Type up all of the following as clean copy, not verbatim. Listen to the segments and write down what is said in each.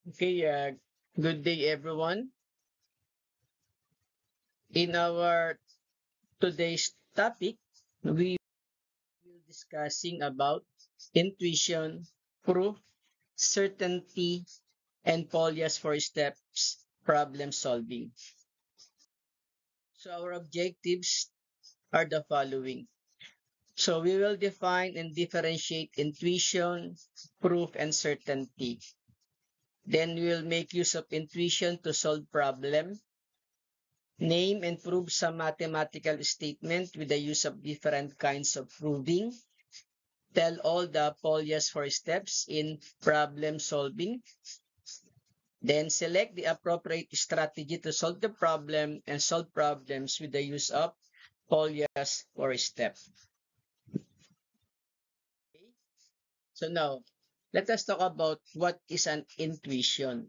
Okay, good day everyone. In our today's topic, we will discussing about intuition, proof, certainty, and Polya's four steps problem solving. So our objectives are the following. So we will define and differentiate intuition, proof, and certainty. Then we will make use of intuition to solve problem. Name and prove some mathematical statement with the use of different kinds of proving. Tell all the Polya's four steps in problem solving. Then select the appropriate strategy to solve the problem and solve problems with the use of Polya's four steps. Okay? So now, let us talk about what is an intuition.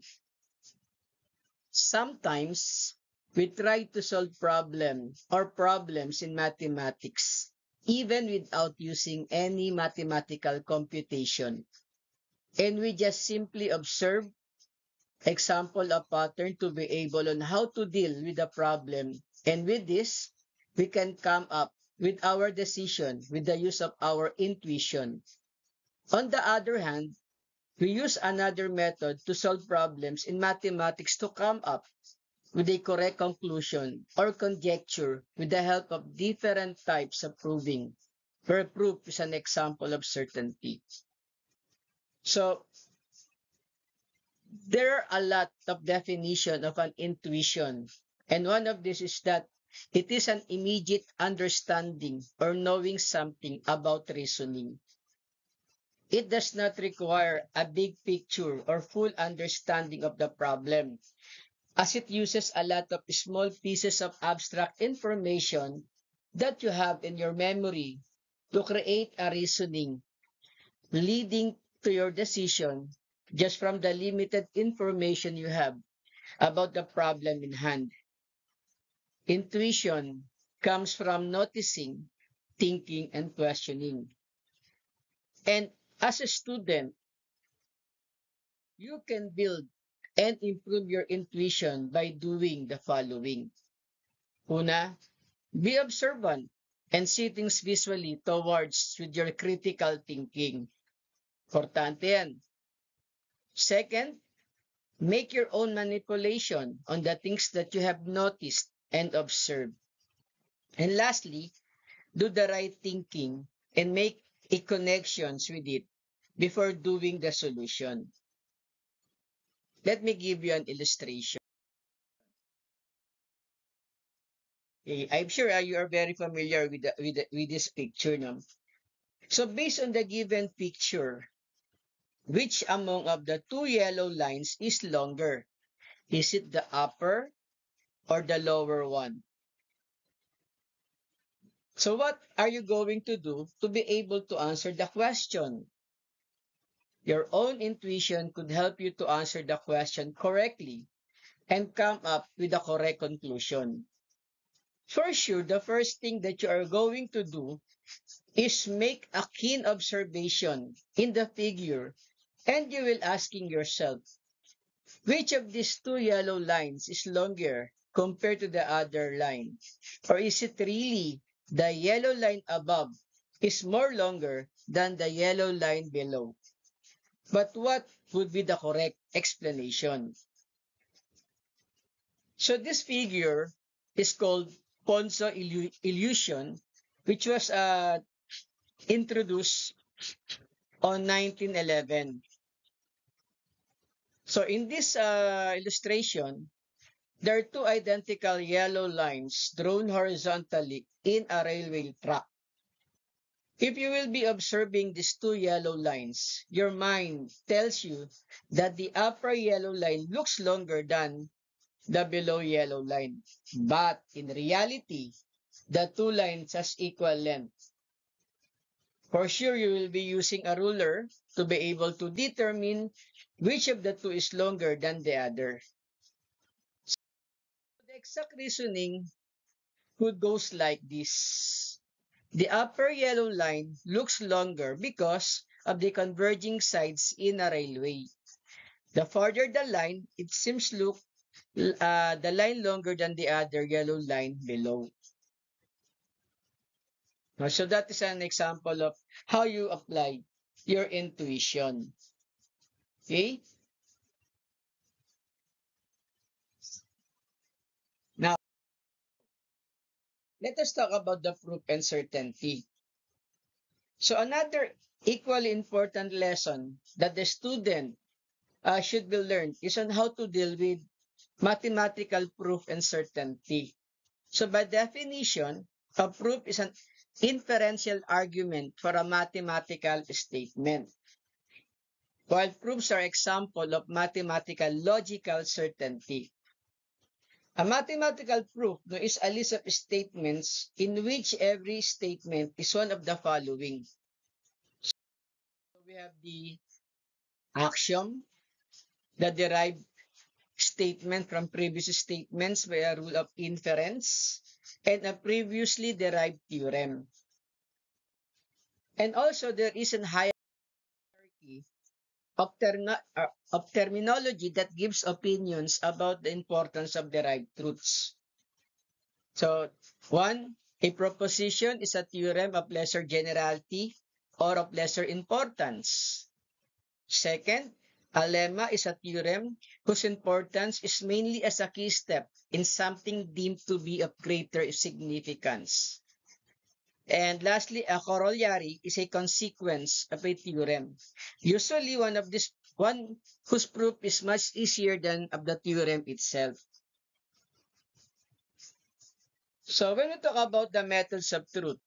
Sometimes we try to solve problems in mathematics even without using any mathematical computation. And we just simply observe, example a pattern to be able on how to deal with the problem. And with this, we can come up with our decision with the use of our intuition. On the other hand, we use another method to solve problems in mathematics to come up with a correct conclusion or conjecture with the help of different types of proving, where proof is an example of certainty. So there are a lot of definition of an intuition, and one of this is that it is an immediate understanding or knowing something about reasoning. It does not require a big picture or full understanding of the problem, as it uses a lot of small pieces of abstract information that you have in your memory to create a reasoning leading to your decision just from the limited information you have about the problem in hand. Intuition comes from noticing, thinking, and questioning. And as a student, you can build and improve your intuition by doing the following. Una, be observant and see things visually towards with your critical thinking. Importante yan. Second, make your own manipulation on the things that you have noticed and observed. And lastly, do the right thinking and make a connections with it before doing the solution. Let me give you an illustration. Okay, I'm sure you are very familiar with, with this picture. No? So based on the given picture, which among of the two yellow lines is longer? Is it the upper or the lower one? So what are you going to do to be able to answer the question? Your own intuition could help you to answer the question correctly and come up with the correct conclusion. For sure, the first thing that you are going to do is make a keen observation in the figure, and you will asking yourself, which of these two yellow lines is longer compared to the other line? Or is it really the yellow line above is more longer than the yellow line below? But what would be the correct explanation? So this figure is called Ponzo illusion, which was introduced on 1911. So in this illustration, there are two identical yellow lines drawn horizontally in a railway track. If you will be observing these two yellow lines, your mind tells you that the upper yellow line looks longer than the below yellow line. But in reality, the two lines has equal length. For sure, you will be using a ruler to be able to determine which of the two is longer than the other. So the exact reasoning could goes like this. The upper yellow line looks longer because of the converging sides in a railway. The farther the line, it seems look the line longer than the other yellow line below. So that is an example of how you apply your intuition. Okay? Now, let us talk about the proof and certainty. So another equally important lesson that the student should be learned is on how to deal with mathematical proof and certainty. So by definition, a proof is an inferential argument for a mathematical statement, while proofs are example of mathematical logical certainty. A mathematical proof is a list of statements in which every statement is one of the following. So we have the axiom, the derived statement from previous statements by a rule of inference, and a previously derived theorem. And also there is a hierarchy of terminology that gives opinions about the importance of derived truths. So, one, a proposition is a theorem of lesser generality or of lesser importance. Second, a lemma is a theorem whose importance is mainly as a key step in something deemed to be of greater significance. And lastly, a corollary is a consequence of a theorem. Usually one whose proof is much easier than of the theorem itself. So when we talk about the methods of truth,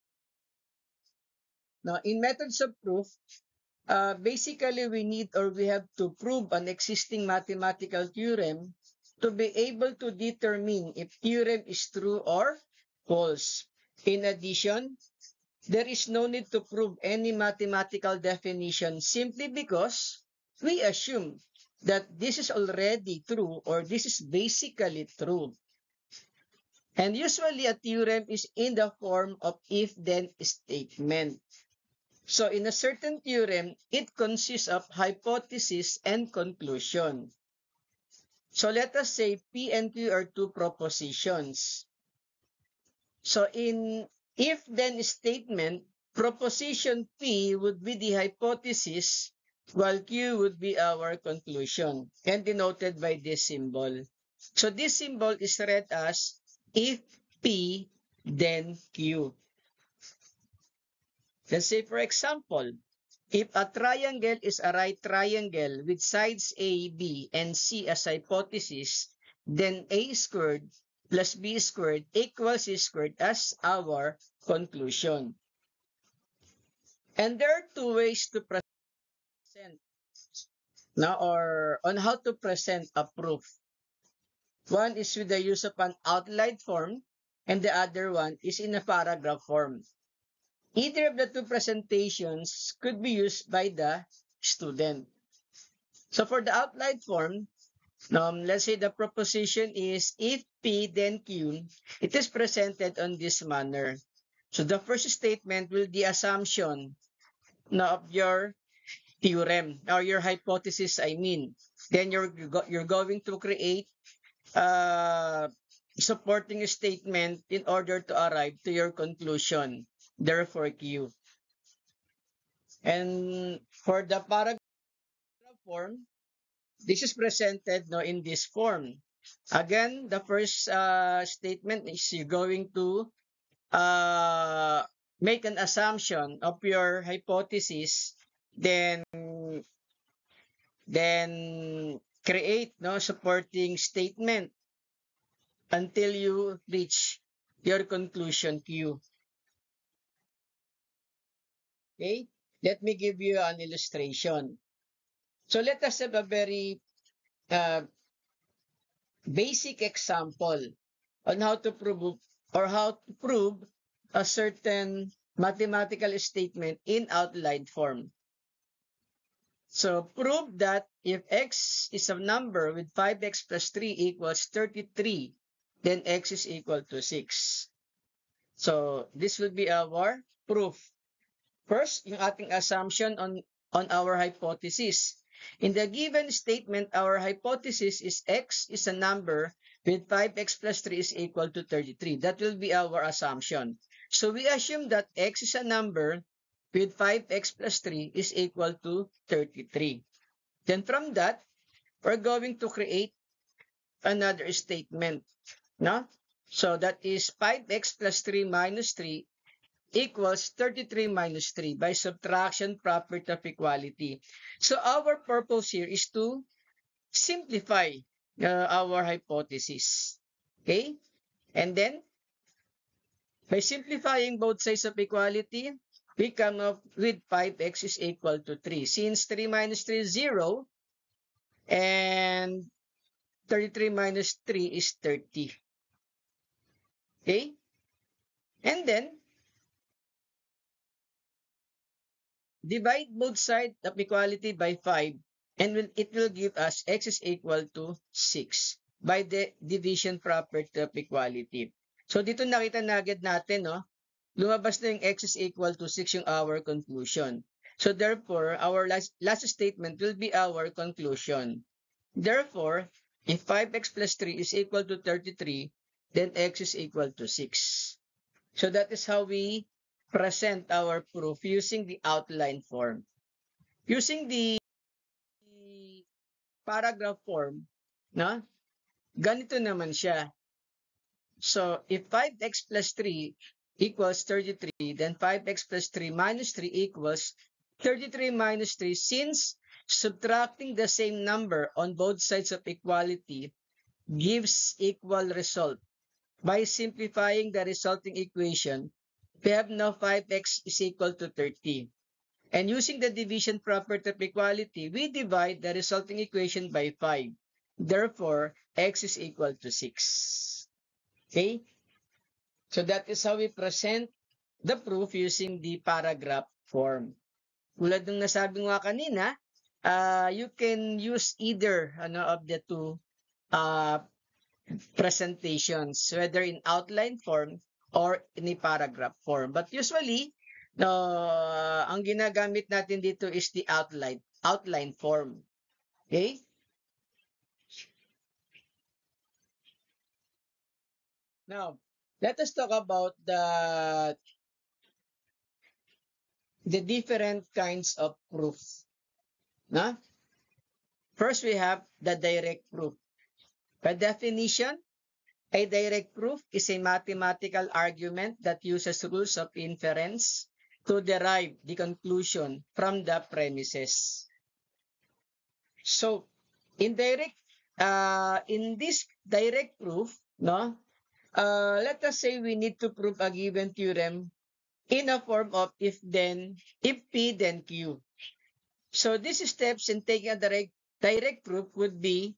now in methods of proof, basically we have to prove an existing mathematical theorem to be able to determine if theorem is true or false. In addition, there is no need to prove any mathematical definition simply because we assume that this is already true or this is basically true. And usually a theorem is in the form of if-then statement. So in a certain theorem, it consists of hypothesis and conclusion. So let us say P and Q are two propositions. So in if-then statement, proposition P would be the hypothesis while Q would be our conclusion and denoted by this symbol. So this symbol is read as if P, then Q. Let's say, for example, if a triangle is a right triangle with sides A, B, and C as hypothesis, then A squared plus B squared equals C squared as our conclusion. And there are two ways to present now or on how to present a proof. One is with the use of an outline form and the other one is in a paragraph form. Either of the two presentations could be used by the student. So for the outline form, let's say the proposition is if P then Q, it is presented on this manner. So the first statement will be the assumption of your theorem or your hypothesis, I mean. Then you're going to create supporting a statement in order to arrive to your conclusion. Therefore, Q. And for the paragraph form, this is presented in this form. Again, the first statement is you're going to make an assumption of your hypothesis, then create supporting statement until you reach your conclusion Q. Okay? Let me give you an illustration. So let us have a very basic example on how to prove a certain mathematical statement in outline form. So prove that if x is a number with 5x plus 3 equals 33, then x is equal to 6. So this will be our proof. First, yung ating assumption on our hypothesis. In the given statement, our hypothesis is x is a number with 5x plus 3 is equal to 33. That will be our assumption. So we assume that x is a number with 5x plus 3 is equal to 33. Then from that, we're going to create another statement. No? So that is 5x plus 3 minus 3 equals 33 minus 3 by subtraction property of equality. So our purpose here is to simplify our hypothesis. Okay? And then, by simplifying both sides of equality, we come up with 5x is equal to 3. Since 3 minus 3 is 0, and 33 minus 3 is 30. Okay? And then, divide both sides of equality by 5, and it will give us x is equal to 6 by the division property of equality. So dito nakita na agad natin, no? Lumabas na yung x is equal to 6 yung our conclusion. So therefore, our last statement will be our conclusion. Therefore, if 5x plus 3 is equal to 33, then x is equal to 6. So that is how we present our proof using the outline form. Using the paragraph form, no? Ganito naman siya. So, if 5x plus 3 equals 33, then 5x plus 3 minus 3 equals 33 minus 3. Since subtracting the same number on both sides of equality gives equal result, by simplifying the resulting equation, we have now 5x is equal to 30. And using the division property of equality, we divide the resulting equation by 5. Therefore, x is equal to 6. Okay? So that is how we present the proof using the paragraph form. Tulad ng nasabi nga kanina, you can use either of the two presentations, whether in outline form or in a paragraph form. But usually, ang ginagamit natin dito is the outline form. Okay? Now, let us talk about the different kinds of proof. No? First, we have the direct proof. By definition, a direct proof is a mathematical argument that uses rules of inference to derive the conclusion from the premises. So, in this direct proof, no, let us say we need to prove a given theorem in a form of if P then Q. So these steps in taking a direct proof would be,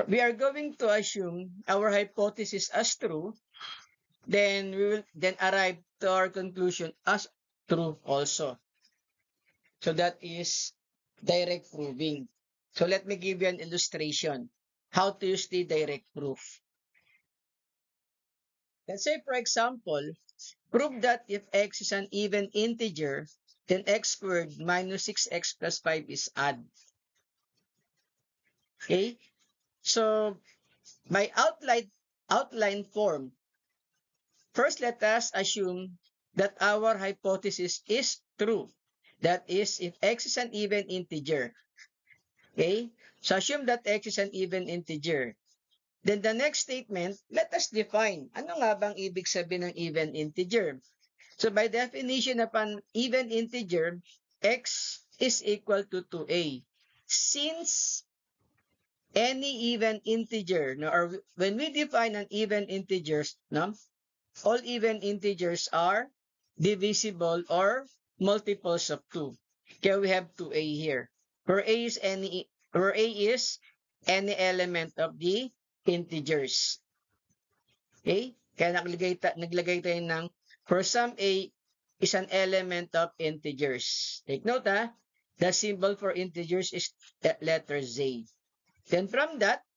we are going to assume our hypothesis as true, then we will then arrive to our conclusion as true also. So that is direct proving. So let me give you an illustration how to use the direct proof. Let's say, for example, prove that if x is an even integer, then x squared minus 6x plus 5 is odd. Okay? So, by outline form, first let us assume that our hypothesis is true. That is, if x is an even integer. Okay? So, assume that x is an even integer. Then the next statement, let us define. Ano nga bang ibig sabihin ng even integer? So by definition of an even integer, x is equal to 2a. Since any even integer, no, or when we define an even integers, no, all even integers are divisible or multiples of 2. Okay, we have 2a here. Where a is any element of the integers. Okay? Kaya naglagay tayo ng for some a is an element of integers. Take note, the symbol for integers is letter Z. Then from that,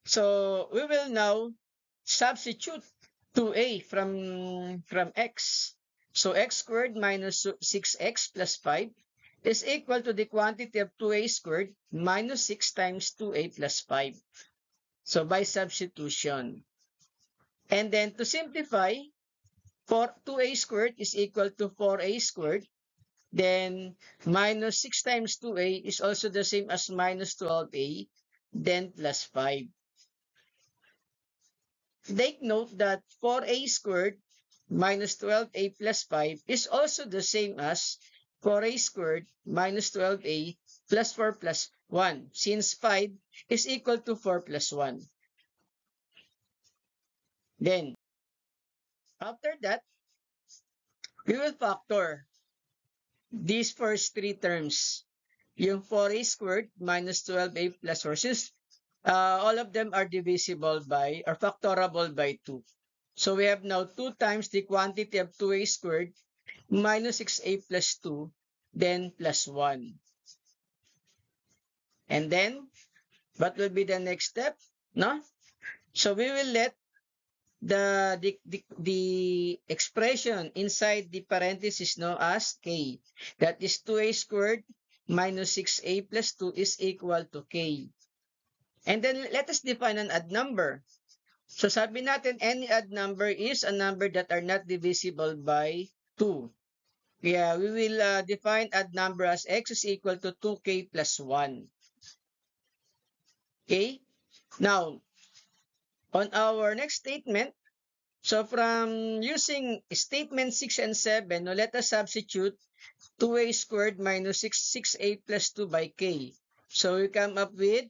so we will now substitute 2a from x. So x squared minus 6x plus 5 is equal to the quantity of 2a squared minus 6 times 2a plus 5. So by substitution. And then to simplify, 2a squared is equal to 4a squared. Then minus 6 times 2a is also the same as minus 12a, then plus 5. Take note that 4a squared minus 12a plus 5 is also the same as 4a squared minus 12a plus 4 plus 1, since 5 is equal to 4 plus 1. Then, after that, we will factor these first three terms. Yung 4a squared minus 12a plus 4, since all of them are divisible by or factorable by 2. So we have now 2 times the quantity of 2a squared minus 6a plus 2, then plus 1. And then, what will be the next step? No? So we will let the expression inside the parenthesis known as k. That is 2a squared minus 6a plus 2 is equal to k. And then let us define an odd number. So sabi natin, any odd number is a number that are not divisible by 2. Yeah, we will define odd number as x is equal to 2k plus 1. Okay? Now, on our next statement, so from using statement 6 and 7, now let us substitute 2a squared minus 6a plus 2 by k. So we come up with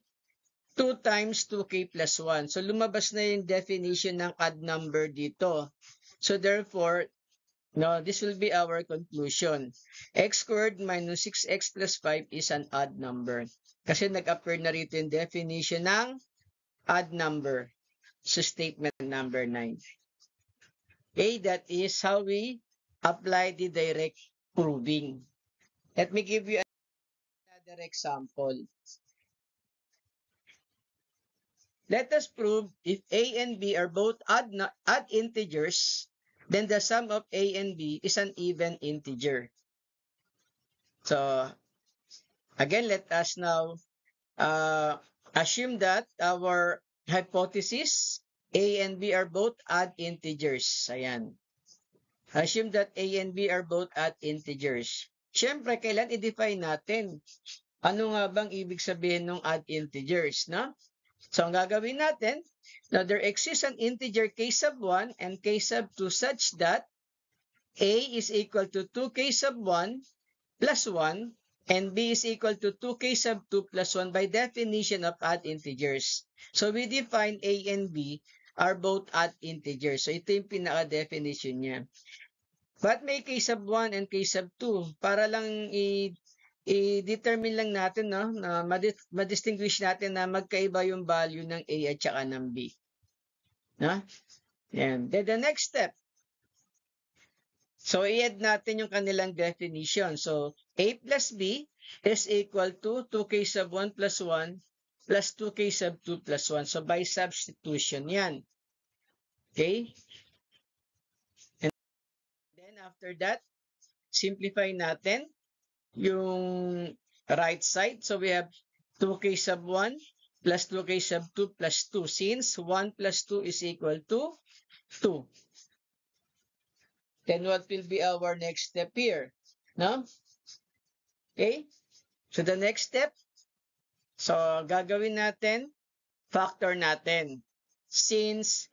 2 times 2k plus 1. So lumabas na yung definition ng odd number dito. So therefore, no, this will be our conclusion. X squared minus 6x plus 5 is an odd number. Kasi nag-appear na rito yung definition ng odd number. So statement number 9. Okay, that is how we apply the direct proving. Let me give you another example. Let us prove if a and b are both odd integers, then the sum of a and b is an even integer. So, again, let us now assume that our hypothesis, a and b are both odd integers. Ayan. Assume that a and b are both odd integers. Siyempre, kailan i-define natin? Ano nga bang ibig sabihin ng odd integers, no? So, ang gagawin natin, now there exists an integer k sub 1 and k sub 2 such that a is equal to 2k sub 1 plus 1 and b is equal to 2k sub 2 plus 1 by definition of odd integers. So, we define a and b are both odd integers. So, ito yung pinaka-definition niya. But may k sub 1 and k sub 2 para lang i-determine lang natin, no, na ma-distinguish natin na magkaiba yung value ng a at saka ng b. No? Yan. Then the next step. So, i-add natin yung kanilang definition. So, a plus b is equal to 2k sub 1 plus 1 plus 2k sub 2 plus 1. So, by substitution yan. Okay? And then after that, simplify natin yung right side. So, we have 2k sub 1 plus 2k sub 2 plus 2 since 1 plus 2 is equal to 2. Then what will be our next step here? No? Okay? So, the next step, so, gagawin natin, factor natin. Since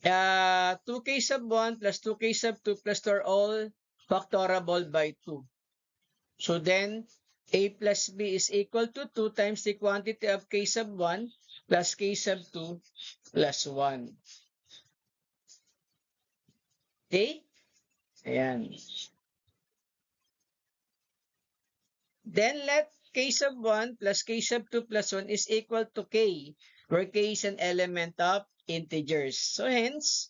2k sub 1 plus 2k sub 2 plus 2 are all factorable by 2. So then, a plus b is equal to 2 times the quantity of k sub 1 plus k sub 2 plus 1. Okay? Ayan. Then let k sub 1 plus k sub 2 plus 1 is equal to k, where k is an element of integers. So hence,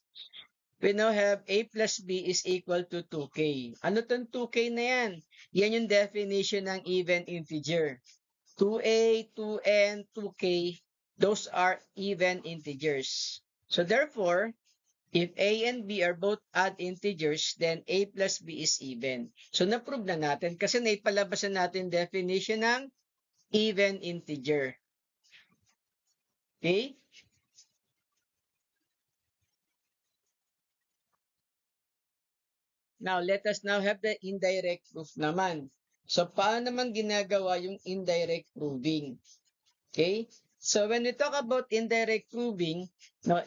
we now have a plus b is equal to 2k. Ano tong 2k na yan? Yan yung definition ng even integer. 2a, 2n, 2k, those are even integers. So therefore, If A and B are both odd integers, then A plus B is even. So, na-prove na natin kasi naipalabas na natin definition ng even integer. Okay? Now, let us now have the indirect proof naman. So, paano naman ginagawa yung indirect proving? Okay? So, when we talk about indirect proving, no,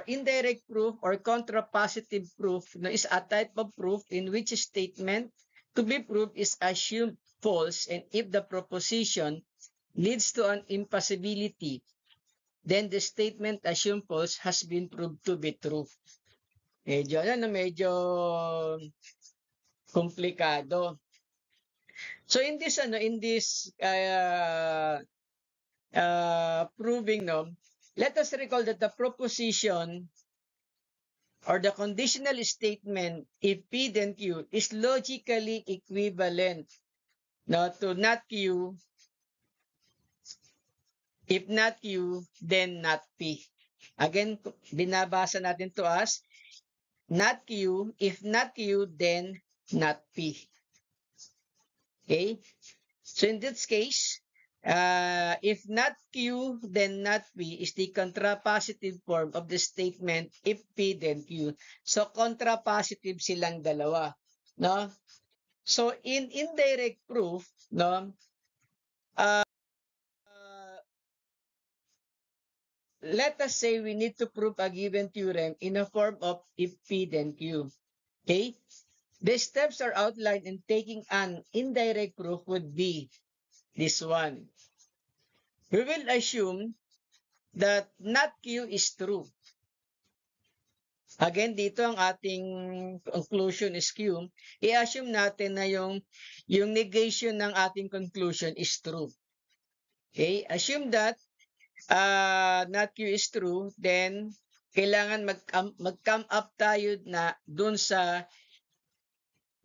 indirect proof or contrapositive proof is a type of proof in which a statement to be proved is assumed false, and if the proposition leads to an impossibility, then the statement assumed false has been proved to be true. Medyo komplikado. So in this proving, let us recall that the proposition or the conditional statement if P then Q is logically equivalent to not Q, if not Q, then not P. Again, binabasa natin to as not Q, if not Q, then not P. Okay? So in this case, if not Q, then not P is the contrapositive form of the statement if P, then Q. So contrapositive silang dalawa. No? So in indirect proof, let us say we need to prove a given theorem in a form of if P then Q. Okay? The steps are outlined in taking an indirect proof would be this one. We will assume that not Q is true. Again, dito ang ating conclusion is Q. I-assume natin na yung negation ng ating conclusion is true. Okay? Assume that not Q is true, then kailangan mag-come up tayo na dun sa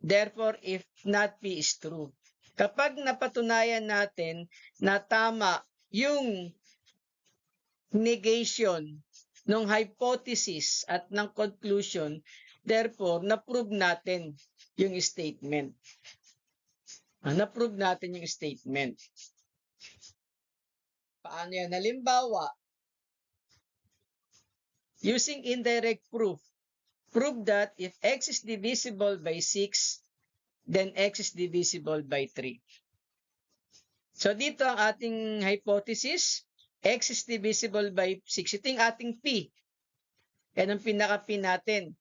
therefore if not P is true. Kapag napatunayan natin na tama yung negation ng hypothesis at ng conclusion, therefore na-prove natin yung statement. Na-prove natin yung statement. Paano yan? Halimbawa, using indirect proof, prove that if x is divisible by 6, then x is divisible by 3. So dito ang ating hypothesis, x is divisible by 6. Ito yung ating P. Yan ang pinaka-P natin.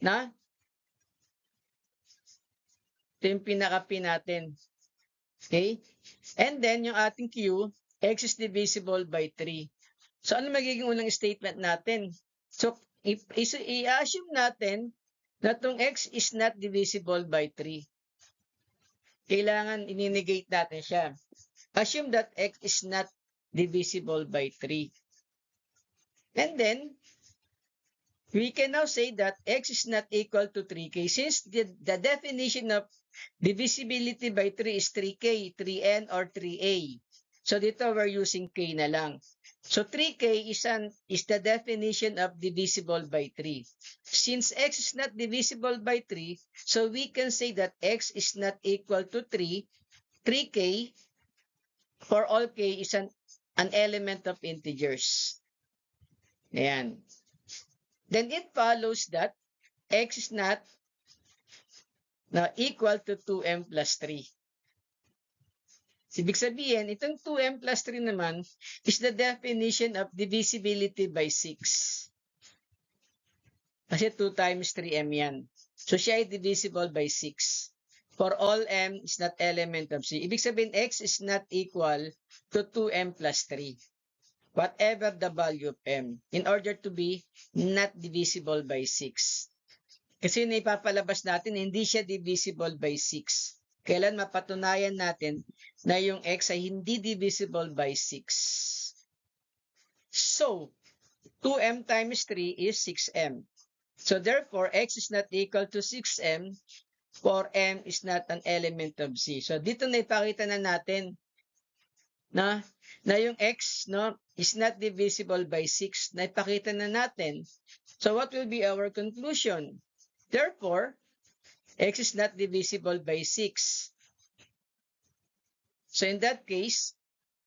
Ito yung pinaka-P natin. Okay? And then yung ating Q, x is divisible by 3. So ano magiging unang statement natin? So i-assume natin na itong x is not divisible by 3. Kailangan i-negate natin siya. Assume that x is not divisible by 3. And then, we can now say that x is not equal to 3k since the definition of divisibility by 3 is 3k, 3n, or 3a. So dito we're using k na lang. So 3k is the definition of divisible by 3. Since x is not divisible by 3, so we can say that x is not equal to 3. 3k for all k is an element of integers. Ayan. Then it follows that x is not equal to 2m plus 3. Ibig sabihin, itong 2m plus 3 naman is the definition of divisibility by 6. Kasi 2 times 3m yan. So siya ay divisible by 6. For all m is not element of c. Ibig sabihin, x is not equal to 2m plus 3. Whatever the value of m, in order to be not divisible by 6. Kasi naipapalabas natin, hindi siya divisible by 6. Kailan mapatunayan natin na yung x ay hindi divisible by 6. So, 2m times 3 is 6m. So, therefore, x is not equal to 6m for m is not an element of c. So, dito na ipakita na natin na yung x, no, is not divisible by 6. Naipakita na natin. So what will be our conclusion? Therefore, x is not divisible by 6. So in that case,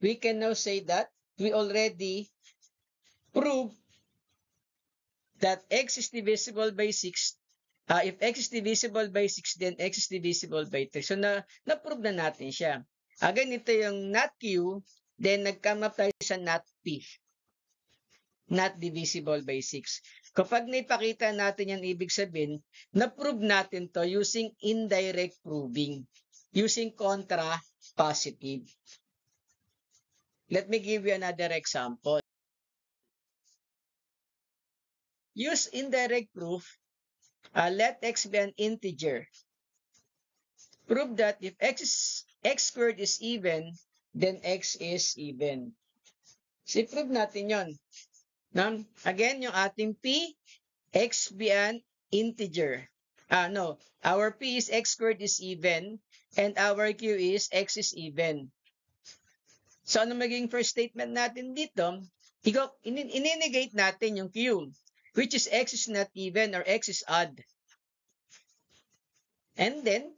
we can now say that we already proved that x is divisible by 6. If x is divisible by 6, then x is divisible by 3. So na-prove na natin siya. Ganito yung not q, then nag-come up tayo sa not p. Not divisible by 6. Kapag naipakita natin yan, ibig sabihin, na-prove natin to using indirect proving, using contra-positive. Let me give you another example. Use indirect proof. Let x be an integer. Prove that if x squared is even, then x is even. So, prove natin yon. No? Again, yung ating p, x be an integer. No, our p is x squared is even, and our q is x is even. So, ano maging first statement natin dito? Ininegate natin yung q, which is x is not even or x is odd. And then,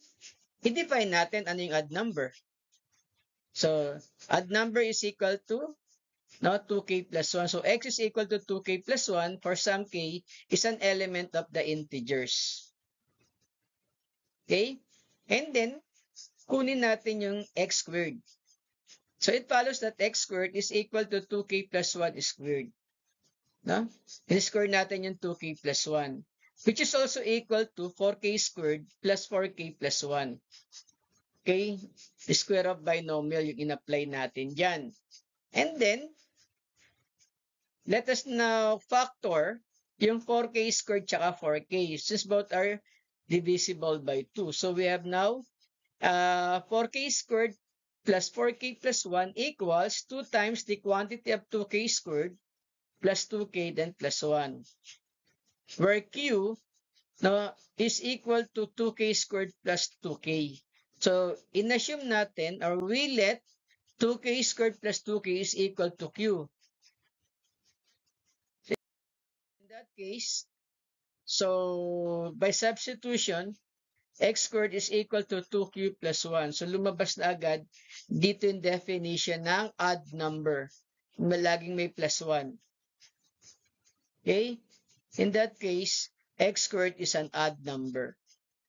i-define natin ano yung odd number. So, odd number is equal to 2k plus 1. So, x is equal to 2k plus 1 for some k is an element of the integers. Okay? And then, kunin natin yung x squared. So, it follows that x squared is equal to 2k plus 1 squared. No? I-square natin yung 2k plus 1, which is also equal to 4k squared plus 4k plus 1. Okay? The square of binomial yung in-apply natin dyan. And then, let us now factor yung 4k squared tsaka 4k since both are divisible by 2. So, we have now 4k squared plus 4k plus 1 equals 2 times the quantity of 2k squared plus 2k then plus 1. Where q is equal to 2k squared plus 2k. So, in-assume natin or we let 2k squared plus 2k is equal to q. So, in that case, so by substitution, x squared is equal to 2q plus 1. So, lumabas na agad dito yung definition ng odd number. Laging may plus 1. Okay? In that case, x squared is an odd number.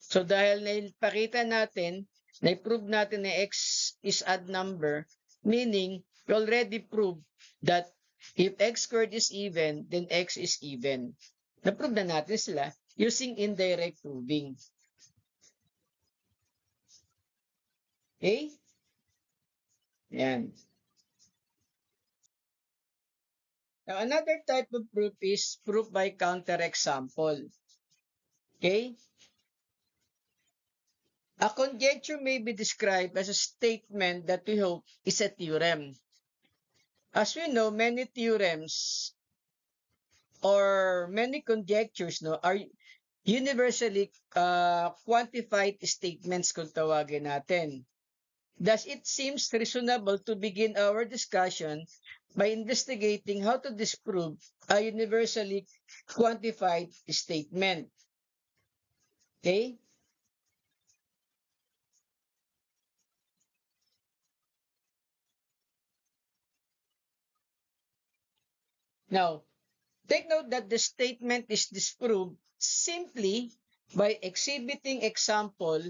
So, dahil naipakita natin, na-prove natin na x is odd number, meaning, we already proved that if x squared is even, then x is even. Na-prove na natin sila using indirect proving. Okay? Yan. Now, another type of proof is proof by counterexample. Okay? A conjecture may be described as a statement that we hope is a theorem. As we know, many theorems or many conjectures are universally quantified statements kung tawagin natin. Thus, it seems reasonable to begin our discussion by investigating how to disprove a universally quantified statement. Okay? Now, take note that the statement is disproved simply by exhibiting example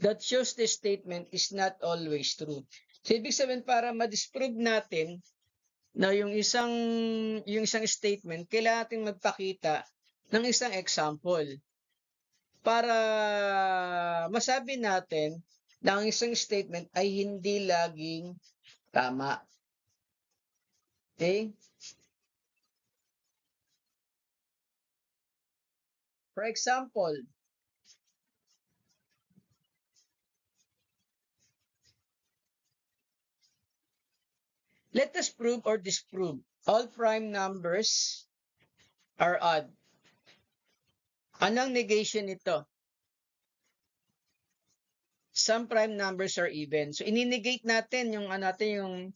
that shows the statement is not always true. So, ibig sabihin, para ma-disprove natin na yung isang statement, kailangan natin magpakita ng isang example para masabi natin na ang isang statement ay hindi laging tama. Okay? For example, let us prove or disprove all prime numbers are odd. Anong negation nito? Some prime numbers are even. So, ininegate natin yung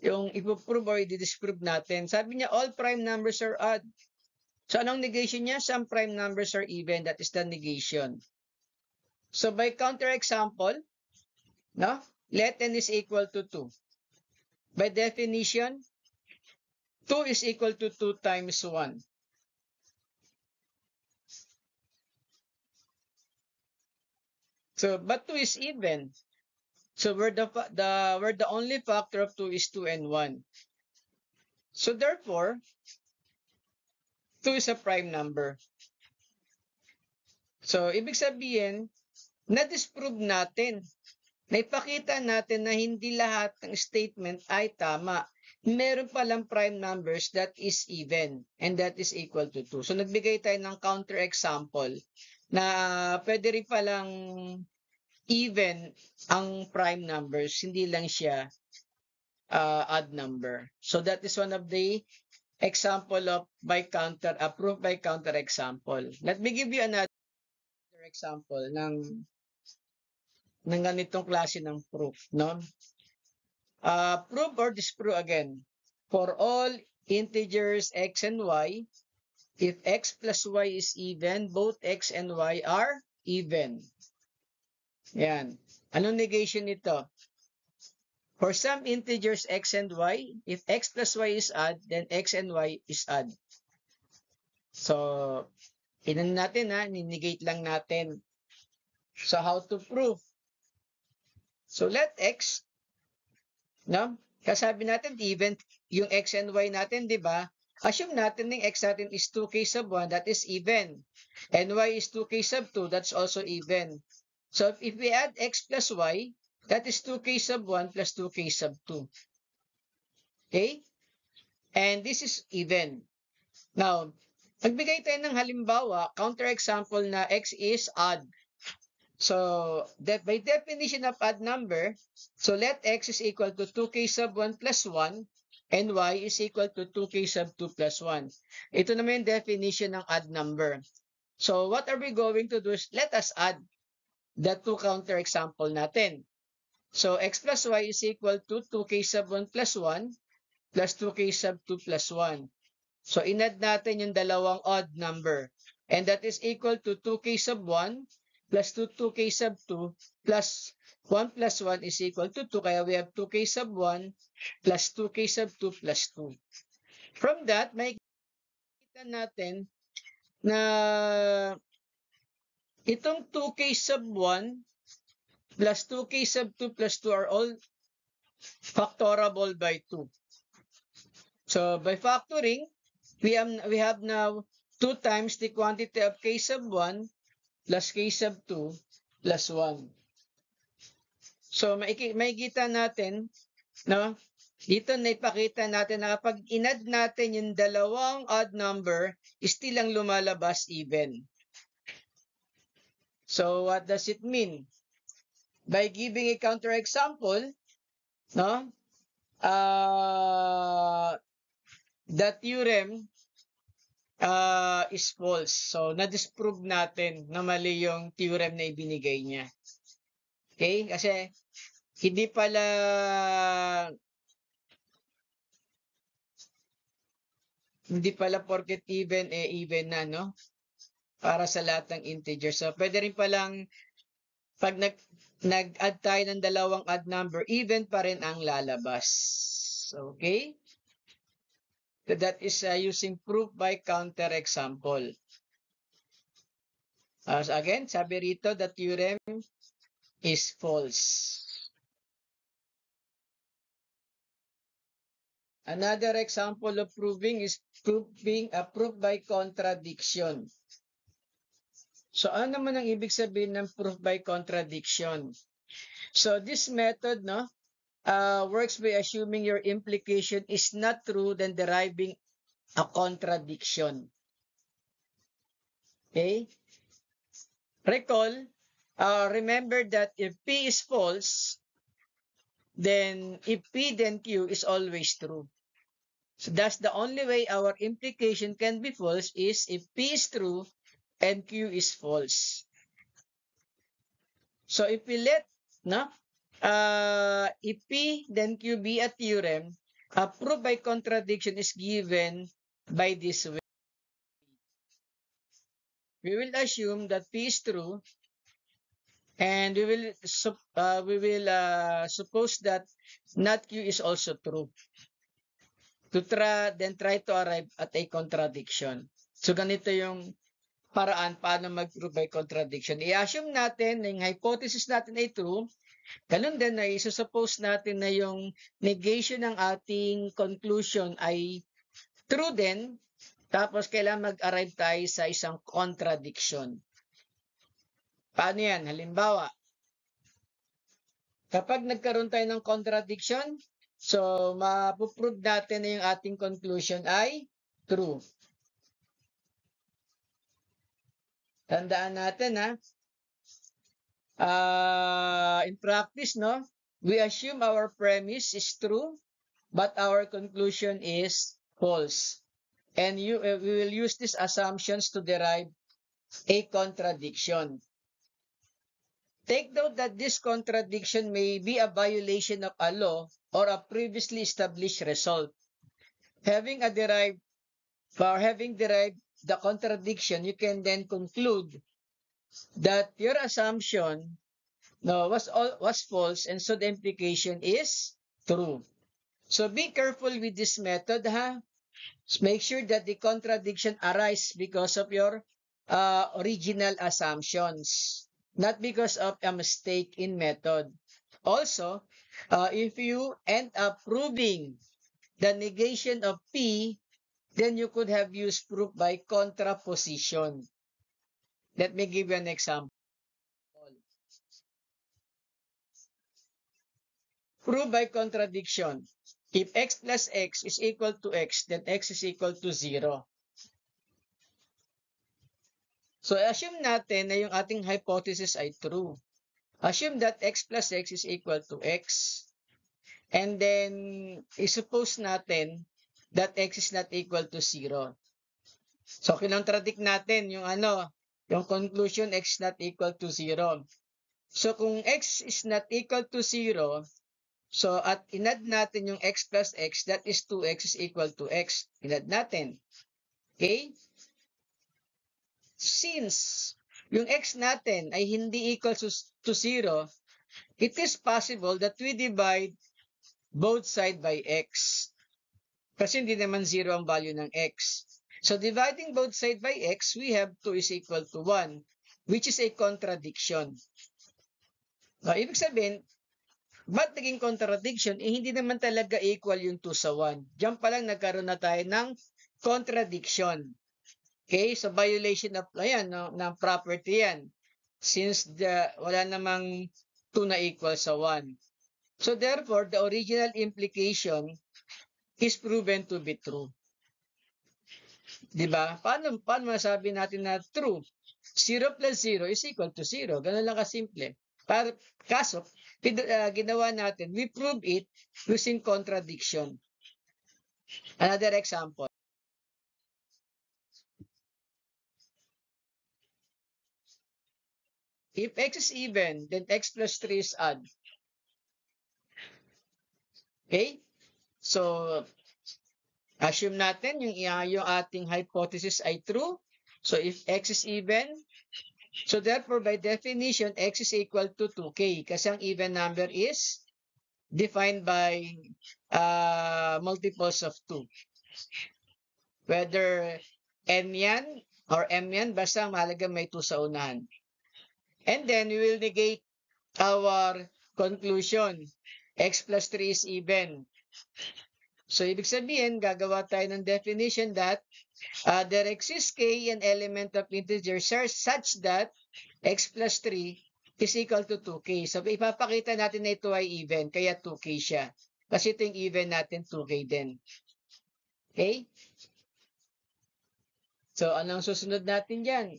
yung ipoprove or i-disprove natin. Sabi niya, all prime numbers are odd. So, anong negation niya? Some prime numbers are even. That is the negation. So, by counterexample, no? Let n is equal to 2. By definition, 2 is equal to 2 times 1. So, but 2 is even. So, where the only factor of 2 is 2 and 1. So, therefore, 2 is a prime number. So, ibig sabihin, na-disprove natin. Naipakita natin na hindi lahat ng statement ay tama. Meron palang prime numbers that is even and that is equal to 2. So, nagbigay tayo ng counter-example na pwede rin palang even ang prime numbers, hindi lang siya odd number. So, that is one of the example of proof by counter example. Let me give you another example ng ganitong klase ng proof, no? Prove or disprove again. For all integers x and y, if x plus y is even, both x and y are even. Yan. Anong negation nito? For some integers x and y, if x plus y is odd, then x and y is odd. So, inan natin ninegate lang natin. So, how to prove? So, let x, no? Kasabi natin, even yung x and y natin, di ba? Assume natin yung x natin is 2k sub 1, that is even. And y is 2k sub 2, that's also even. So, if we add x plus y, that is 2k sub 1 plus 2k sub 2. Okay? And this is even. Now, magbigay tayo ng halimbawa, counterexample na x is odd. So, by definition of odd number, so let x is equal to 2k sub 1 plus 1 and y is equal to 2k sub 2 plus 1. Ito naman yung definition ng odd number. So, what are we going to do is let us add the two counterexample natin. So, x plus y is equal to 2k sub 1 plus 1 plus 2k sub 2 plus 1. So, inad natin yung dalawang odd number. And that is equal to 2k sub 1 plus 2k sub 2 plus 1 plus 1 is equal to 2. Kaya we have 2k sub 1 plus 2k sub 2 plus 2. From that, may kita natin na itong 2k sub 1 plus 2k sub 2 plus 2 are all factorable by 2. So, by factoring, we have now 2 times the quantity of k sub 1 plus k sub 2 plus 1. So, makikita natin, no? Dito naipakita natin na kapag inad natin yung dalawang odd number, still lang lumalabas even. So, what does it mean? By giving a counterexample, no? The theorem is false. So, na-disprove natin na mali yung theorem na ibinigay niya. Okay? Kasi, hindi pala porket even, even na, no? Para sa lahat ng integer. So, pwede rin palang, pag nag-add tayo ng dalawang odd number, even pa rin ang lalabas. Okay? So, that is using proof by counterexample. So again, sabi rito, the theorem is false. Another example of proving is proving a proof by contradiction. So, ano naman ang ibig sabihin ng proof by contradiction? So, this method, no, works by assuming your implication is not true, then deriving a contradiction. Okay? Recall, remember that if P is false, then if P then Q is always true. So thus the only way our implication can be false is if P is true and Q is false. So if we let, no, if P then Q be a theorem, A proof by contradiction is given by this way. We will assume that P is true, and we will suppose that not Q is also true. Then try to arrive at a contradiction. So ganito yung paraan paano mag-prove by contradiction. I-assume natin na yung hypothesis natin ay true. Ganun din na i-suppose natin na yung negation ng ating conclusion ay true din. Tapos kailangan mag-arrive tayo sa isang contradiction. Paano yan? Halimbawa, kapag nagkaroon tayo ng contradiction, so mapuprove natin na yung ating conclusion ay true. Tandaan natin in practice, no, we assume our premise is true, but our conclusion is false. And we will use these assumptions to derive a contradiction. Take note that this contradiction may be a violation of a law or a previously established result. Having derived the contradiction, you can then conclude that your assumption was false, and so the implication is true. So be careful with this method, Make sure that the contradiction arises because of your original assumptions, not because of a mistake in method. Also, if you end up proving the negation of P, then you could have used proof by contraposition. Let me give you an example. Proof by contradiction. If x plus x is equal to x, then x is equal to 0. So, assume natin na yung ating hypothesis ay true. Assume that x plus x is equal to x. And then, i-suppose natin that x is not equal to 0. So, kinontradict natin yung yung conclusion x is not equal to 0. So, kung x is not equal to 0, so at inad natin yung x plus x, that is 2x is equal to x. Inad natin. Okay? Since yung x natin ay hindi equal to 0, it is possible that we divide both sides by x. Kasi hindi naman 0 ang value ng x. So dividing both sides by x, we have 2 is equal to 1, which is a contradiction. Ibig sabihin, ba't naging contradiction? Hindi naman talaga equal yung 2 sa 1. Diyan pa lang nagkaroon na tayo ng contradiction. Okay, so violation of ng property yan. Since wala namang 2 na equal sa 1. So therefore, the original implication is proven to be true. Diba? Paano masabi natin na true? 0 plus 0 is equal to 0. Ganun lang kasimple. Kaso, ginawa natin, we prove it using contradiction. Another example. If x is even, then x plus 3 is odd. Okay? So, assume natin yung ating hypothesis ay true. So, if x is even, so therefore, by definition, x is equal to 2k. Kasi ang even number is defined by multiples of 2. Whether n yan or m yan, basta ang mahalaga may 2 sa unahan. And then, we will negate our conclusion. X plus 3 is even. So, ibig sabihin, gagawa tayo ng definition that there exists k an element of integers such that x plus 3 is equal to 2k. So, ipapakita natin na ito ay even, kaya 2k siya. Kasi ito yung even natin, 2k din. Okay? So, anong susunod natin dyan?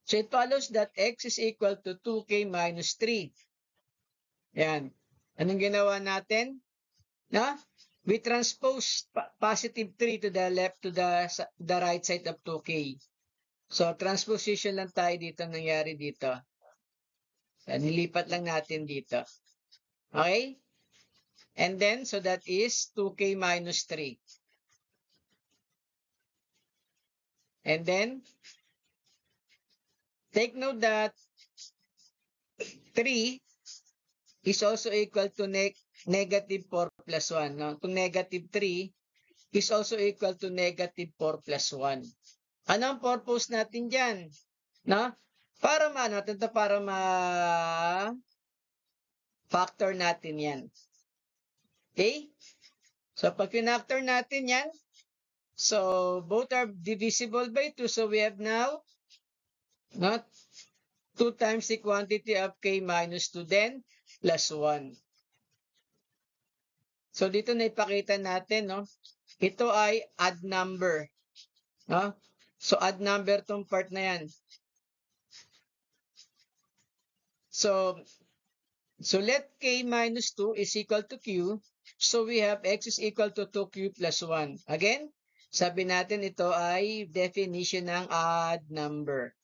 So, it follows that x is equal to 2k minus 3. Yan. Anong ginawa natin? We transpose positive 3 to the left to the right side of 2k. So, transposition lang tayo dito nangyari dito. Nilipat lang natin dito. Okay? And then, so that is 2k minus 3. And then, take note that 3 is also equal to negative 4 plus 1. No? To negative 3 is also equal to negative 4 plus 1. Ano ang purpose natin dyan? No? Para natin to para factor natin yan. Okay? So, pag pinactor natin yan, so both are divisible by 2. So, we have now not 2 times the quantity of k minus 2 then plus 1. So, dito na ipakita natin, no? Ito ay odd number. No? So, odd number tong part na yan. So let k minus 2 is equal to q. So, we have x is equal to 2q plus 1. Again, sabi natin ito ay definition ng odd number.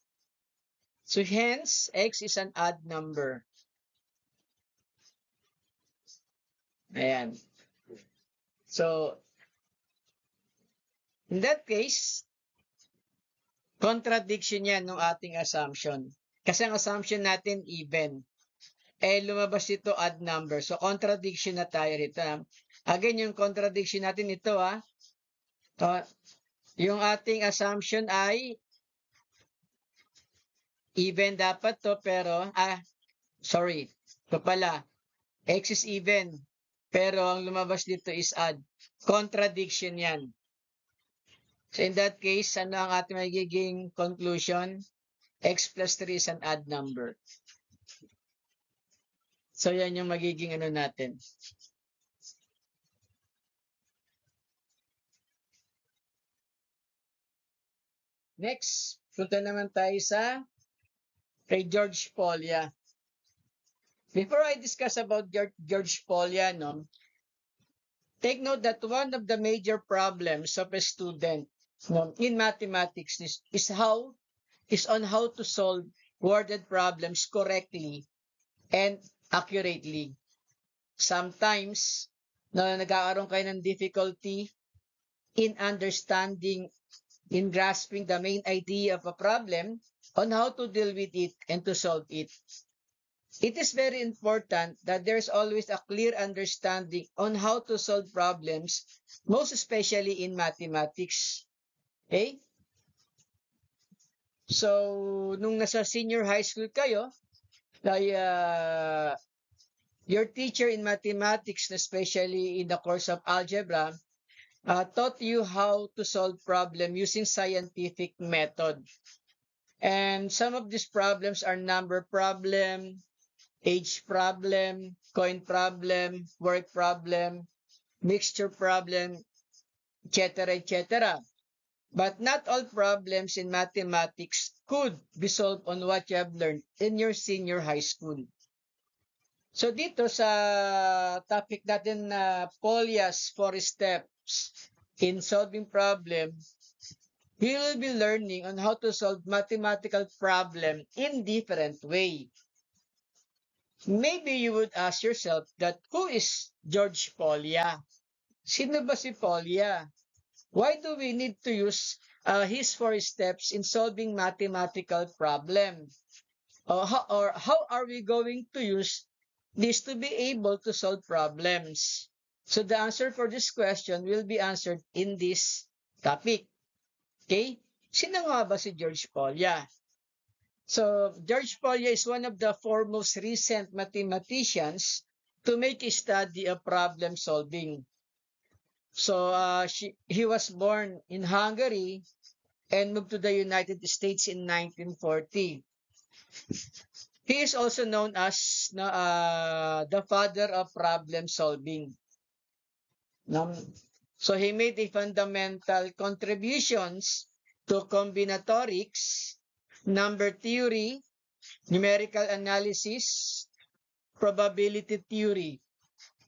So, hence, x is an odd number. Ayan. So, in that case, contradiction yan ng ating assumption. Kasi ang assumption natin, even. Lumabas ito odd number. So, contradiction na tayo rito. Again, yung contradiction natin ito, yung ating assumption ay even dapat to, pero, sorry. Ito pala, x is even. Pero, ang lumabas dito is odd. Contradiction yan. So, in that case, ano ang ating magiging conclusion? X plus 3 is an odd number. So, yan yung magiging ano natin. Next, punta naman tayo sa kay George Polya. Before I discuss about George Polya, take note that one of the major problems of a student in mathematics is on how to solve worded problems correctly and accurately. Sometimes, nagkakaroon kayo ng difficulty in understanding, in grasping the main idea of a problem, on how to deal with it and to solve it. It is very important that there's always a clear understanding on how to solve problems, most especially in mathematics. Okay? So, nung nasa senior high school kayo, your teacher in mathematics, especially in the course of algebra, taught you how to solve problem using scientific method. And some of these problems are number problem, age problem, coin problem, work problem, mixture problem, etc., etc. But not all problems in mathematics could be solved on what you have learned in your senior high school. So dito sa topic natin na Polya's 4 steps in solving problem, we will be learning on how to solve mathematical problem in different way. Maybe you would ask yourself that who is George Polya? Sino ba si Polya? Why do we need to use his 4 steps in solving mathematical problem? Or how are we going to use this to be able to solve problems? So the answer for this question will be answered in this topic. Okay? Sino nga ba si George Polya? So, George Polya is one of the foremost recent mathematicians to make a study of problem solving. So, he was born in Hungary and moved to the United States in 1940. He is also known as the father of problem solving. So, he made a fundamental contributions to combinatorics, number theory, numerical analysis, probability theory.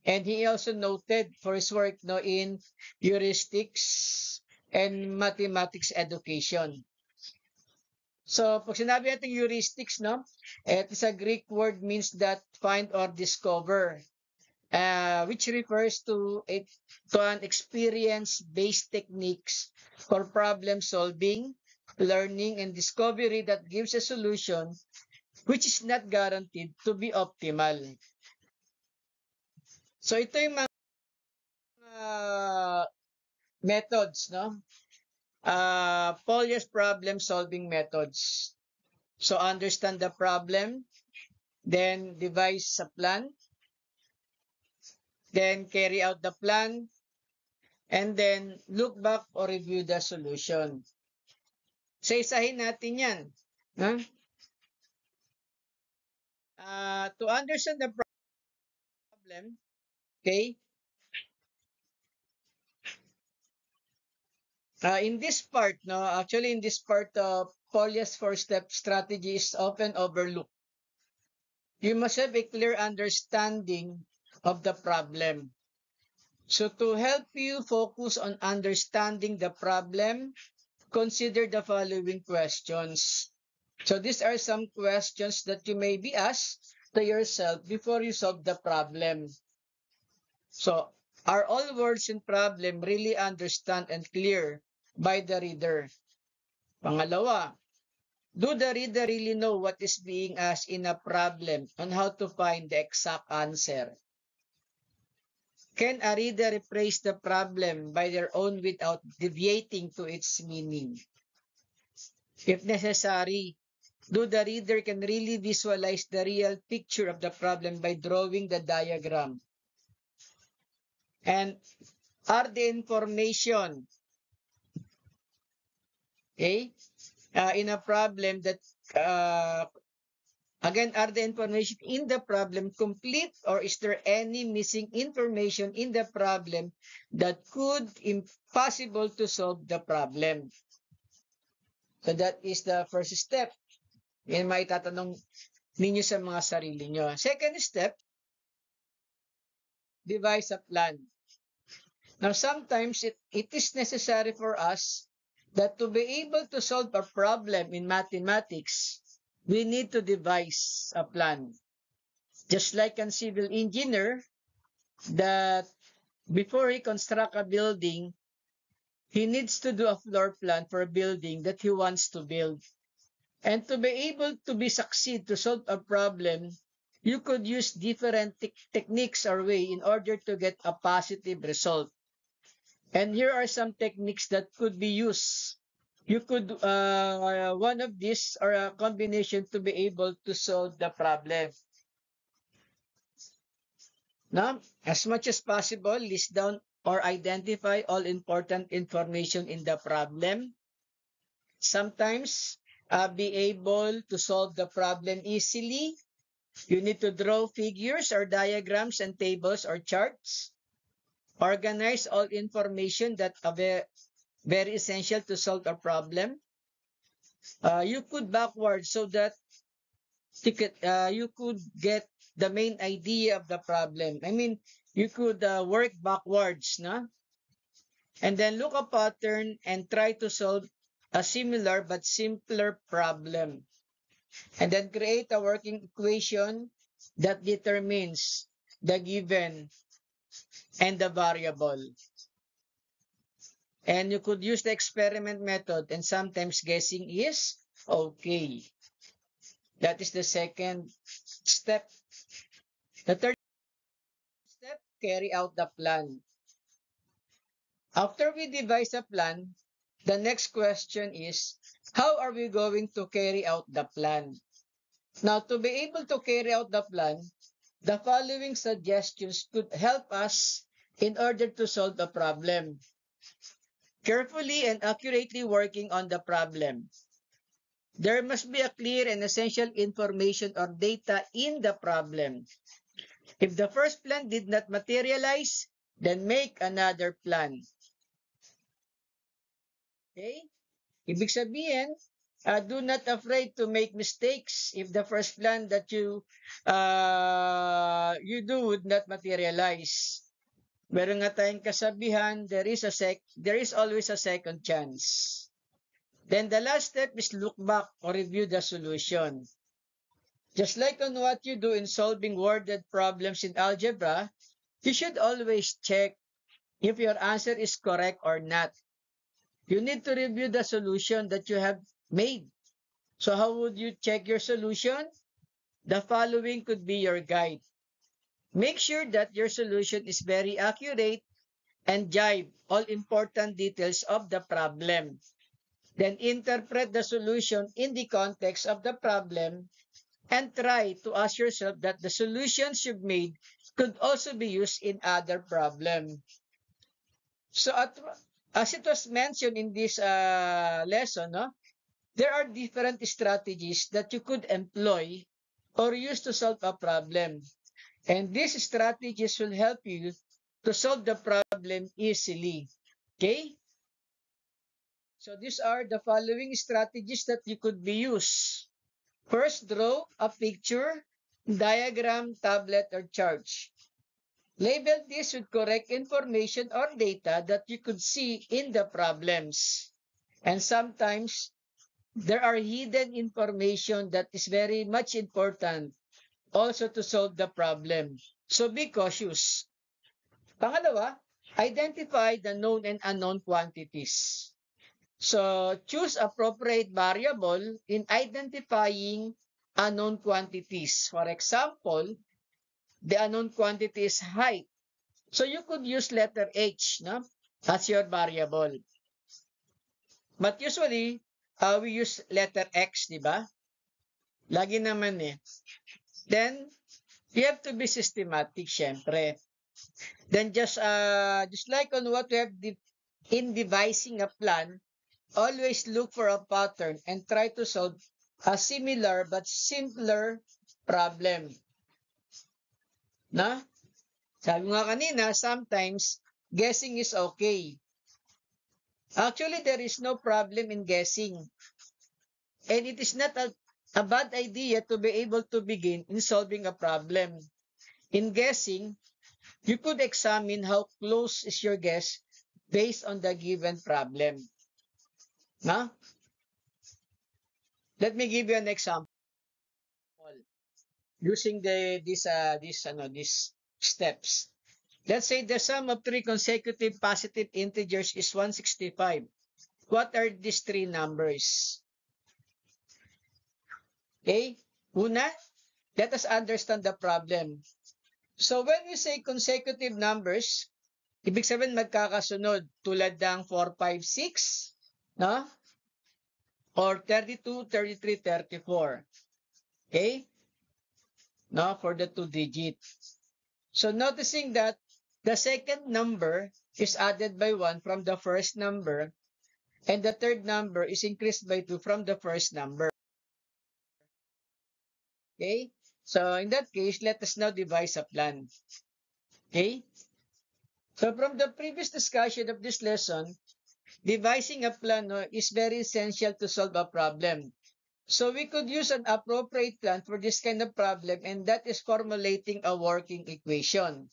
And he also noted for his work in heuristics and mathematics education. So, pag sinabi natin heuristics, it is a Greek word means that find or discover. which refers to an experience-based techniques for problem solving, learning, and discovery that gives a solution which is not guaranteed to be optimal. So ito yung mga methods, no? Polya's problem solving methods. So understand the problem, then devise a plan, then carry out the plan, and then look back or review the solution. So isahin natin yan. Huh? To understand the problem, okay, in this part, no, actually in this part, Polya's four-step strategy is often overlooked. You must have a clear understanding of the problem. So to help you focus on understanding the problem, consider the following questions. So these are some questions that you may be asked to yourself before you solve the problem. So, are all words in problem really understood and clear by the reader? Pangalawa, do the reader really know what is being asked in a problem and how to find the exact answer? Can a reader rephrase the problem by their own without deviating to its meaning? If necessary, do the reader can really visualize the real picture of the problem by drawing the diagram? And are the information, okay, in a problem that, again, are the information in the problem complete, or is there any missing information in the problem that could impossible to solve the problem? So that is the first step. Yan maitatanong ninyo sa mga sarili nyo. Second step, devise a plan. Now, sometimes it is necessary for us that to be able to solve a problem in mathematics, we need to devise a plan. Just like a civil engineer, that before he construct a building, he needs to do a floor plan for a building that he wants to build. And to be able to succeed to solve a problem, you could use different techniques or way in order to get a positive result. And here are some techniques that could be used. You could, one of these or a combination to be able to solve the problem. Now, as much as possible, list down or identify all important information in the problem. Sometimes, be able to solve the problem easily. You need to draw figures or diagrams and tables or charts. Organize all information that are very essential to solve a problem. You could backwards so that you could get the main idea of the problem. I mean, you could work backwards, no? And then look a pattern and try to solve a similar but simpler problem. And then create a working equation that determines the given and the variable. And you could use the experiment method, and sometimes guessing is okay. That is the second step. The third step, carry out the plan. After we devise a plan, the next question is, how are we going to carry out the plan? Now, to be able to carry out the plan, the following suggestions could help us in order to solve the problem. Carefully and accurately working on the problem. There must be a clear and essential information or data in the problem. If the first plan did not materialize, then make another plan. Okay? Ibig sabihin, do not afraid to make mistakes if the first plan that you do would not materialize. Meron nga tayong kasabihan, there is always a second chance. Then the last step is look back or review the solution. Just like on what you do in solving worded problems in algebra, You should always check if your answer is correct or not. You need to review the solution that you have made. So how would you check your solution? The following could be your guide. Make sure that your solution is very accurate and jive all important details of the problem. Then interpret the solution in the context of the problem and try to ask yourself that the solutions you've made could also be used in other problems. So as it was mentioned in this lesson, no, there are different strategies that you could employ or use to solve a problem. And these strategies will help you to solve the problem easily. Okay? So these are the following strategies that you could be used. First, draw a picture, diagram, tablet, or chart. Label this with correct information or data that you could see in the problems. And sometimes, there are hidden information that is very much important also to solve the problem. So be cautious. Pangalawa, identify the known and unknown quantities. So choose appropriate variable in identifying unknown quantities. For example, the unknown quantity is height. So you could use letter H, no, as your variable. But usually, we use letter X, di ba? Lagi naman eh. Then, you have to be systematic, syempre. Then just like on what we have in devising a plan, always look for a pattern and try to solve a similar but simpler problem. Na? Sabi nga kanina, sometimes guessing is okay. Actually, there is no problem in guessing. And it is not a bad idea to be able to begin in solving a problem. In guessing, you could examine how close is your guess based on the given problem. Na? Let me give you an example. Using these steps. Let's say the sum of three consecutive positive integers is 165. What are these three numbers? Okay? Una, let us understand the problem. So when we say consecutive numbers, ibig sabihin magkakasunod tulad ng 4, 5, 6, no? Or 32, 33, 34. Okay? No, for the 2 digits. So noticing that the second number is added by 1 from the first number and the third number is increased by 2 from the first number. Okay? So in that case, let us now devise a plan. Okay? So from the previous discussion of this lesson, devising a plan is very essential to solve a problem. So we could use an appropriate plan for this kind of problem, and that is formulating a working equation.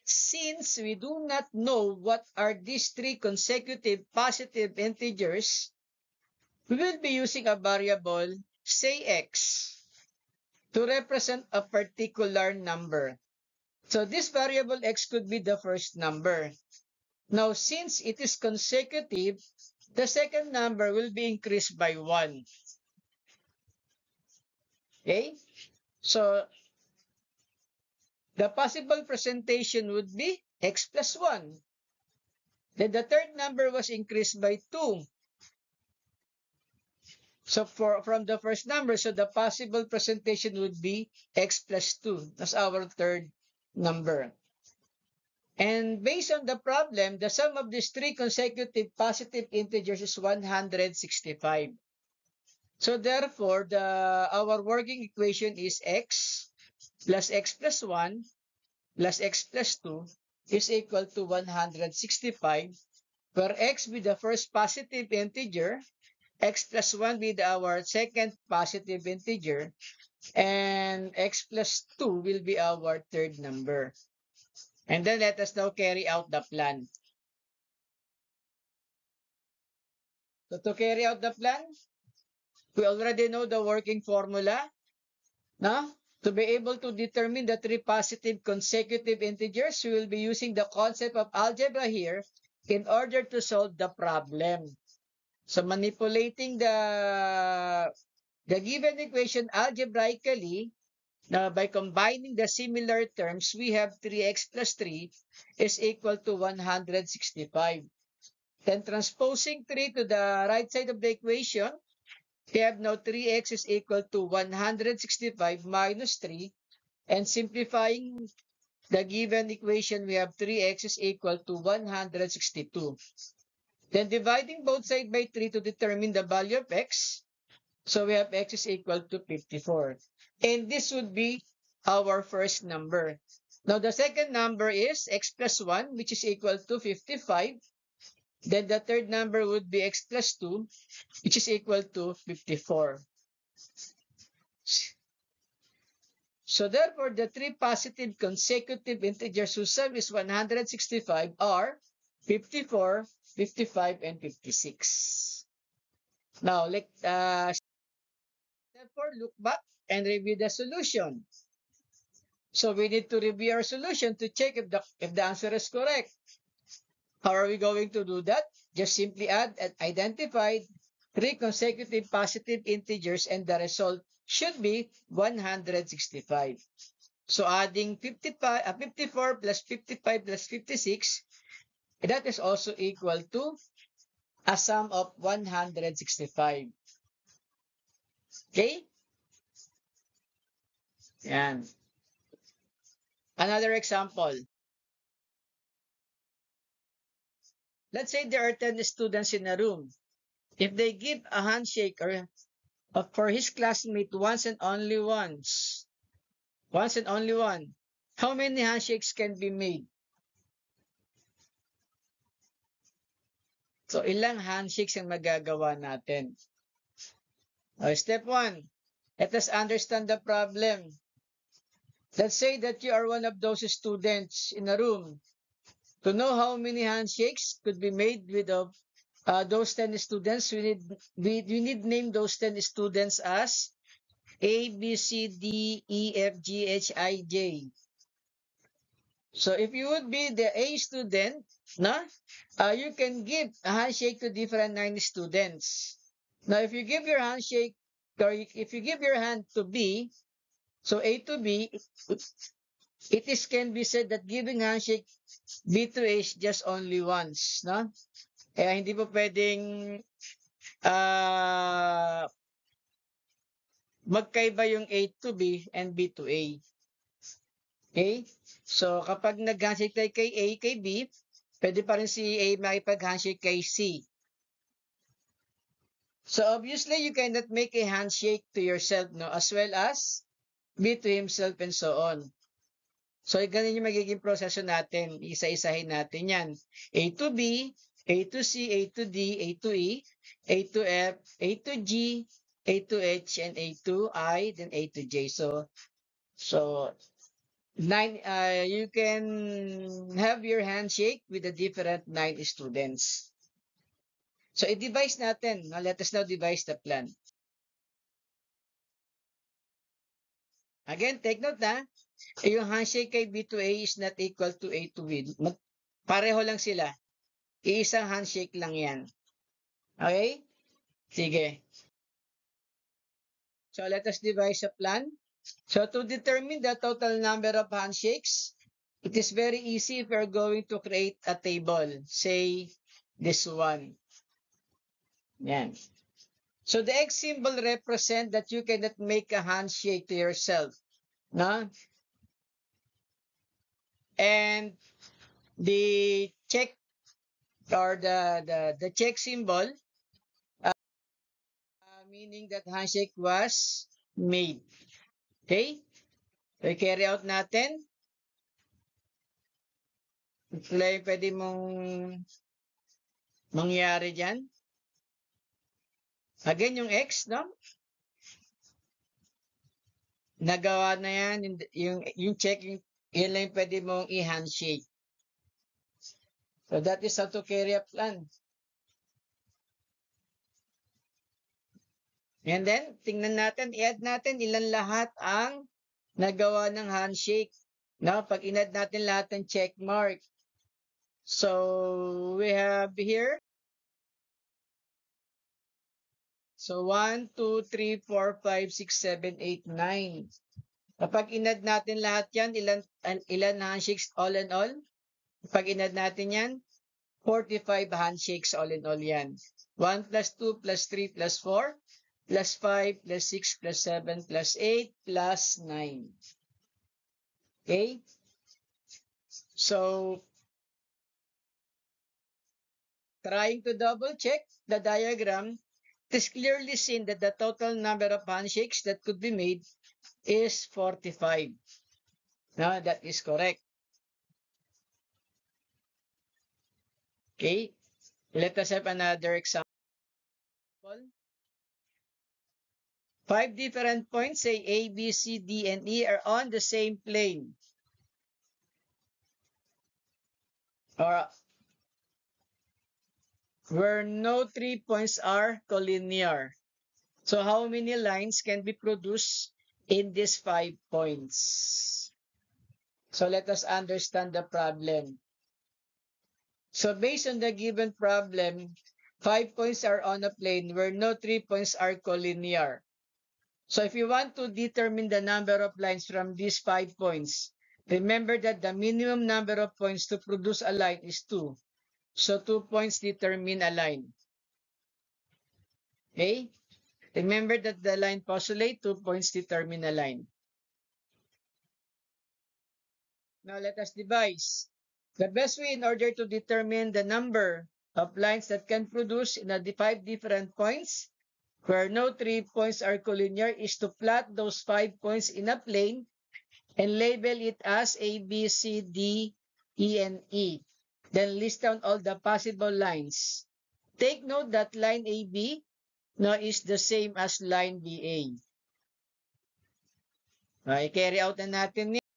Since we do not know what are these three consecutive positive integers, we will be using a variable, say x, to represent a particular number. So this variable x could be the first number. Now, since it is consecutive, the second number will be increased by 1. Okay? So, the possible presentation would be x plus 1. Then the third number was increased by 2. So, from the first number, so the possible presentation would be x plus 2. That's our third number. And based on the problem, the sum of these three consecutive positive integers is 165. So therefore, our working equation is x plus 1 plus x plus 2 is equal to 165, where x be the first positive integer, x plus 1 be our second positive integer, and x plus 2 will be our third number. And then let us now carry out the plan. So to carry out the plan, we already know the working formula. No? To be able to determine the three positive consecutive integers, we will be using the concept of algebra here in order to solve the problem. So manipulating the given equation algebraically, by combining the similar terms, we have 3x plus 3 is equal to 165. Then transposing 3 to the right side of the equation, we have now 3x is equal to 165 minus 3. And simplifying the given equation, we have 3x is equal to 162. Then dividing both sides by 3 to determine the value of x. So we have x is equal to 54. And this would be our first number. Now the second number is x plus 1, which is equal to 55. Then the third number would be x plus 2, which is equal to 54. So therefore, the three positive consecutive integers whose sum is 165 are 54, 55, and 56. Now, therefore, look back and review the solution. So we need to review our solution to check if the answer is correct. How are we going to do that? Just simply add and identify three consecutive positive integers and the result should be 165. So adding 54 plus 55 plus 56, that is also equal to a sum of 165. Okay? Yan. Another example. Let's say there are 10 students in a room. If they give a handshake for his classmate once and only once, how many handshakes can be made? So, ilang handshakes ang magagawa natin? Step 1, let us understand the problem. Let's say that you are one of those students in a room. To know how many handshakes could be made with those 10 students, we need name those 10 students as A, B, C, D, E, F, G, H, I, J. So if you would be the A student, you can give a handshake to different 9 students. Now, if you give your handshake, or if you give your hand to B, so A to B, can be said that giving handshake B to A is just only once, no? Kaya hindi po pwedeng magkaiba yung A to B and B to A. Okay? So, kapag nag-handshake tayo kay A, kay B, pwede pa rin si A makipag-handshake kay C. So, obviously, you cannot make a handshake to yourself, no? As well as B to himself and so on. So, ganun yung magiging proseso natin. Isa-isahin natin yan. A to B, A to C, A to D, A to E, A to F, A to G, A to H, and A to I, then A to J. So 9, you can have your handshake with the different 9 students. So, i-devise natin. Let us now devise the plan. Again, take note yung handshake kay B to A is not equal to A to B. Pareho lang sila. Iisang handshake lang yan. Okay? Sige. So, let us devise a plan. So, to determine the total number of handshakes, it is very easy if we're going to create a table. Say, this one. Yan. So, the X symbol represents that you cannot make a handshake to yourself. No? And the check or the check symbol, meaning that handshake was made. Okay? So, i-carry out natin. Ito lang pwede mong mangyari dyan. Again, yung X, no? Nagawa na yan. Yung check, yun lang pwede mong i-handshake. So, that is how to carry a plan. And then, tingnan natin, i-add natin ilan lahat ang nagawa ng handshake. No? Pag inad natin lahat ng check mark. So, we have here. So, 1, 2, 3, 4, 5, 6, 7, 8, 9. Kapag inad natin lahat yan, ilan handshakes all in all? Kapag inad natin yan, 45 handshakes all in all yan. 1 plus 2 plus 3 plus 4 plus 5 plus 6 plus 7 plus 8 plus 9. Okay? So, trying to double check the diagram, it is clearly seen that the total number of handshakes that could be made is 45. Now, that is correct. Okay? Let us have another example. 5 different points, say A, B, C, D, and E, are on the same plane. Or where no 3 points are collinear. So how many lines can be produced in these 5 points? So let us understand the problem. So based on the given problem, 5 points are on a plane where no 3 points are collinear. So if you want to determine the number of lines from these 5 points, remember that the minimum number of points to produce a line is 2. So 2 points determine a line. Okay? Remember that the line postulate, 2 points determine a line. Now let us devise the best way in order to determine the number of lines that can produce in the 5 different points where no 3 points are collinear is to plot those 5 points in a plane and label it as A, B, C, D, E, and E. Then list down all the possible lines. Take note that line AB no, is the same as line BA. Okay, carry out na natin yan.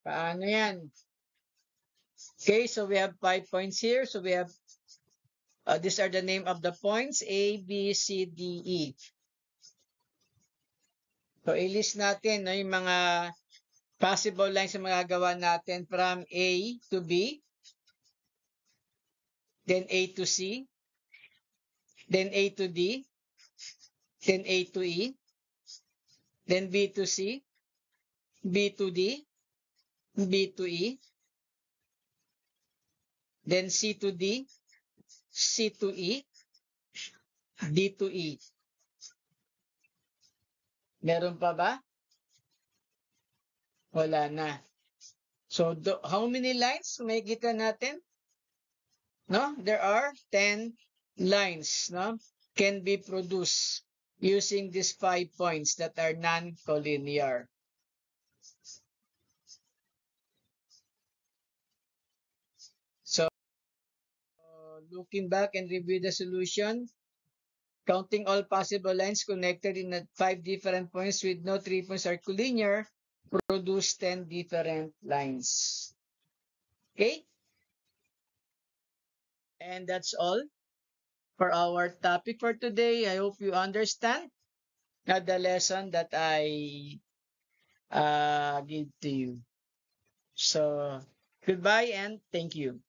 Paano yan? Okay, so we have 5 points here. So we have, these are the name of the points, A, B, C, D, E. So, i-list natin no, yung mga possible lines na magagawa natin from A to B, then A to C, then A to D, then A to E, then B to C, B to D, B to E, then C to D, C to E, D to E. Meron pa ba? Wala na. So, how many lines may kita natin? No, there are 10 lines, no, can be produced using these 5 points that are non-collinear. So, looking back and review the solution, counting all possible lines connected in 5 different points with no 3 points are collinear, produce 10 different lines. Okay? And that's all for our topic for today. I hope you understand the lesson that I give to you. So, goodbye and thank you.